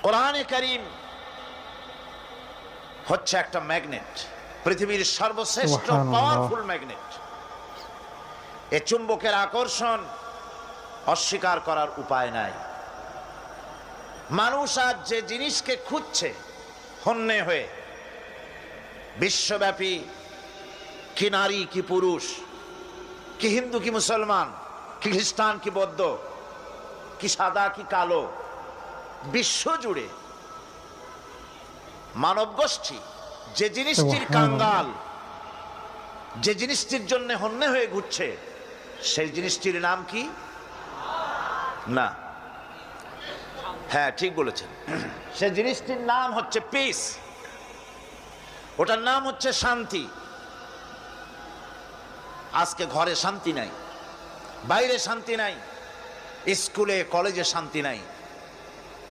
কোরআনে কারীম হচ্ছে একটা ম্যাগনেট, পৃথিবীর সর্বশ্রেষ্ঠ পাওয়ারফুল ম্যাগনেট। এ চুম্বকের আকর্ষণ অস্বীকার করার উপায় নাই। মানুষ আজ যে জিনিসকে খুঁজছে হন্যে হয়ে, বিশ্বব্যাপী, কি নারী কি পুরুষ, কি হিন্দু কি মুসলমান, কি খ্রিস্টান কি বৌদ্ধ, কি সাদা কি কালো, বিশ্ব জুড়ে মানব গোষ্ঠী যে জিনিসটির কাঙ্গাল, যে জিনিসটির জন্য হন্যে হয়ে ঘুরছে, সেই জিনিসটির নাম কি? না, হ্যাঁ ঠিক বলেছেন, সেই জিনিসটির নাম হচ্ছে পিস, ওটার নাম হচ্ছে শান্তি। আজকে ঘরে শান্তি নাই, বাইরে শান্তি নাই, স্কুলে কলেজে শান্তি নাই,